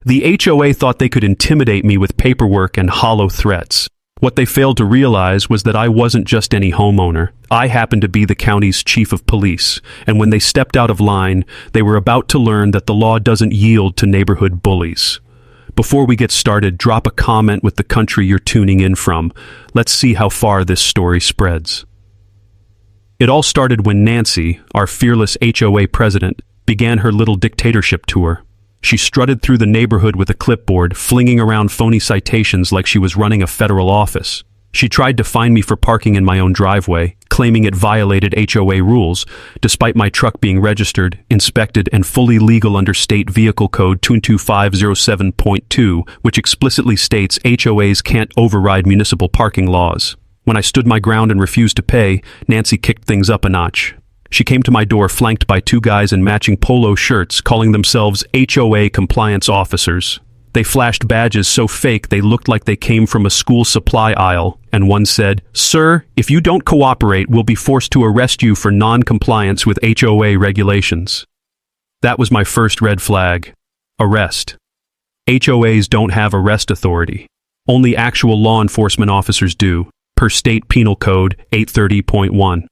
The HOA thought they could intimidate me with paperwork and hollow threats. What they failed to realize was that I wasn't just any homeowner. I happened to be the county's chief of police, and when they stepped out of line, they were about to learn that the law doesn't yield to neighborhood bullies. Before we get started, drop a comment with the country you're tuning in from. Let's see how far this story spreads. It all started when Nancy, our fearless HOA president, began her little dictatorship tour. She strutted through the neighborhood with a clipboard, flinging around phony citations like she was running a federal office. She tried to fine me for parking in my own driveway, claiming it violated HOA rules, despite my truck being registered, inspected, and fully legal under State Vehicle Code 22507.2, which explicitly states HOAs can't override municipal parking laws. When I stood my ground and refused to pay, Nancy kicked things up a notch. She came to my door flanked by two guys in matching polo shirts, calling themselves HOA compliance officers. They flashed badges so fake they looked like they came from a school supply aisle, and one said, "Sir, if you don't cooperate, we'll be forced to arrest you for non-compliance with HOA regulations." That was my first red flag. Arrest. HOAs don't have arrest authority. Only actual law enforcement officers do, per State Penal Code 830.1.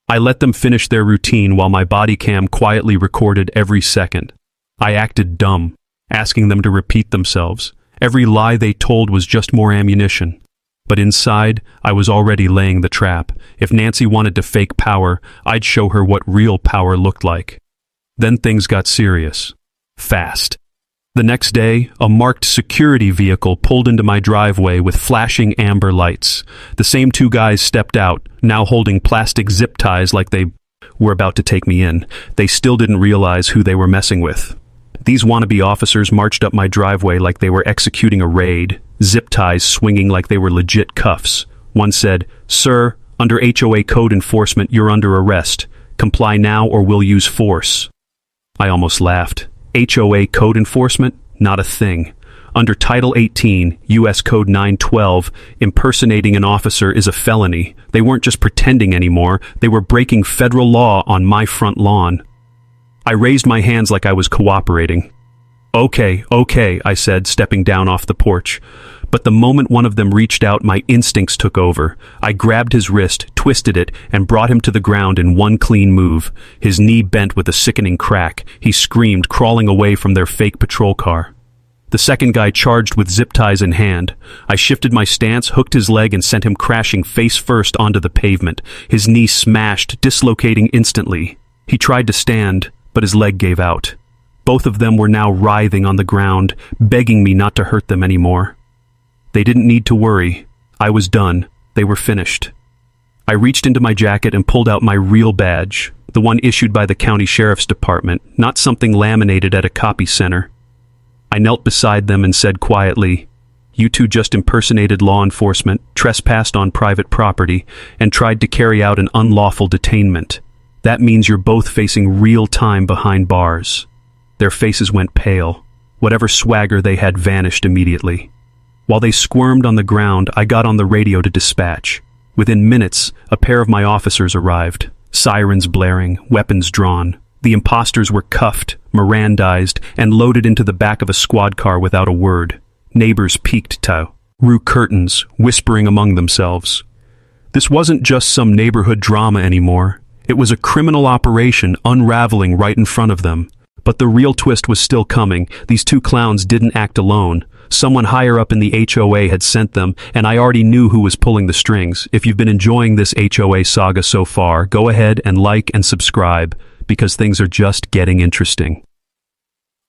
I let them finish their routine while my body cam quietly recorded every second. I acted dumb, asking them to repeat themselves. Every lie they told was just more ammunition. But inside, I was already laying the trap. If Nancy wanted to fake power, I'd show her what real power looked like. Then things got serious. Fast. The next day, a marked security vehicle pulled into my driveway with flashing amber lights. The same two guys stepped out, now holding plastic zip ties like they were about to take me in. They still didn't realize who they were messing with. These wannabe officers marched up my driveway like they were executing a raid, zip ties swinging like they were legit cuffs. One said, "Sir, under HOA code enforcement, you're under arrest. Comply now or we'll use force." I almost laughed. HOA code enforcement? Not a thing. Under Title 18, U.S. Code 912, impersonating an officer is a felony. They weren't just pretending anymore, they were breaking federal law on my front lawn. I raised my hands like I was cooperating. Okay, I said, stepping down off the porch. But the moment one of them reached out, my instincts took over. I grabbed his wrist, twisted it, and brought him to the ground in one clean move. His knee bent with a sickening crack. He screamed, crawling away from their fake patrol car. The second guy charged with zip ties in hand. I shifted my stance, hooked his leg, and sent him crashing face first onto the pavement. His knee smashed, dislocating instantly. He tried to stand, but his leg gave out. Both of them were now writhing on the ground, begging me not to hurt them anymore. They didn't need to worry. I was done. They were finished. I reached into my jacket and pulled out my real badge, the one issued by the county sheriff's department, not something laminated at a copy center. I knelt beside them and said quietly, "You two just impersonated law enforcement, trespassed on private property, and tried to carry out an unlawful detainment. That means you're both facing real time behind bars." Their faces went pale. Whatever swagger they had vanished immediately. While they squirmed on the ground, I got on the radio to dispatch. Within minutes, a pair of my officers arrived, sirens blaring, weapons drawn. The imposters were cuffed, Mirandized, and loaded into the back of a squad car without a word. Neighbors peeked through curtains, whispering among themselves. This wasn't just some neighborhood drama anymore. It was a criminal operation unraveling right in front of them. But the real twist was still coming. These two clowns didn't act alone. Someone higher up in the HOA had sent them, and I already knew who was pulling the strings. If you've been enjoying this HOA saga so far, go ahead and like and subscribe, because things are just getting interesting.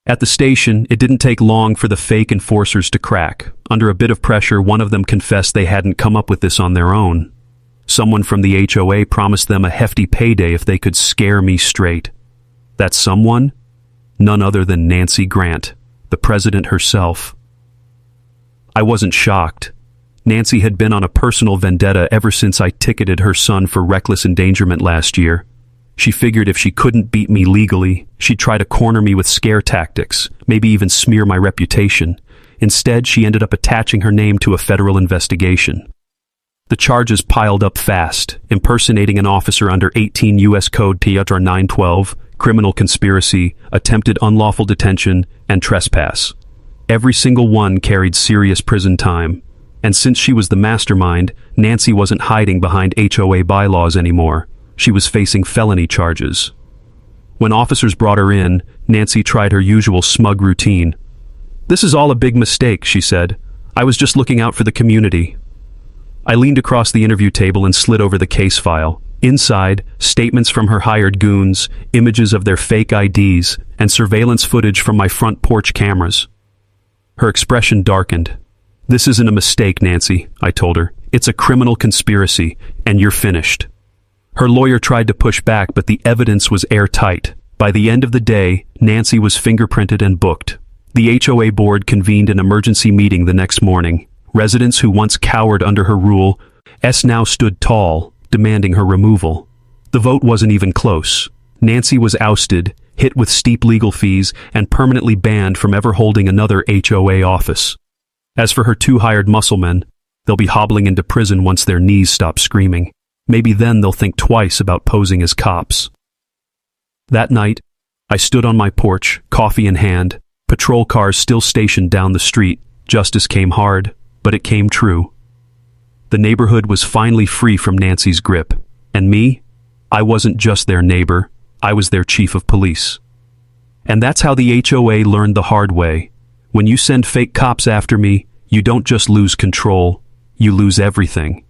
At the station, it didn't take long for the fake enforcers to crack. Under a bit of pressure, one of them confessed they hadn't come up with this on their own. Someone from the HOA promised them a hefty payday if they could scare me straight. That someone? None other than Nancy Grant, the president herself. I wasn't shocked. Nancy had been on a personal vendetta ever since I ticketed her son for reckless endangerment last year. She figured if she couldn't beat me legally, she'd try to corner me with scare tactics, maybe even smear my reputation. Instead, she ended up attaching her name to a federal investigation. The charges piled up fast: impersonating an officer under 18 U.S. Code Tiatra 912, criminal conspiracy, attempted unlawful detention, and trespass. Every single one carried serious prison time. And since she was the mastermind, Nancy wasn't hiding behind HOA bylaws anymore. She was facing felony charges. When officers brought her in, Nancy tried her usual smug routine. "This is all a big mistake," she said. "I was just looking out for the community." I leaned across the interview table and slid over the case file. Inside, statements from her hired goons, images of their fake IDs, and surveillance footage from my front porch cameras. Her expression darkened. "This isn't a mistake, Nancy," I told her. "It's a criminal conspiracy, and you're finished." Her lawyer tried to push back, but the evidence was airtight. By the end of the day, Nancy was fingerprinted and booked. The HOA board convened an emergency meeting the next morning. Residents who once cowered under her rule now stood tall, demanding her removal. The vote wasn't even close. Nancy was ousted, hit with steep legal fees, and permanently banned from ever holding another HOA office. As for her two hired musclemen, they'll be hobbling into prison once their knees stop screaming. Maybe then they'll think twice about posing as cops. That night, I stood on my porch, coffee in hand, patrol cars still stationed down the street. Justice came hard, but it came true. The neighborhood was finally free from Nancy's grip. And me? I wasn't just their neighbor, I was their chief of police. And that's how the HOA learned the hard way. When you send fake cops after me, you don't just lose control, you lose everything.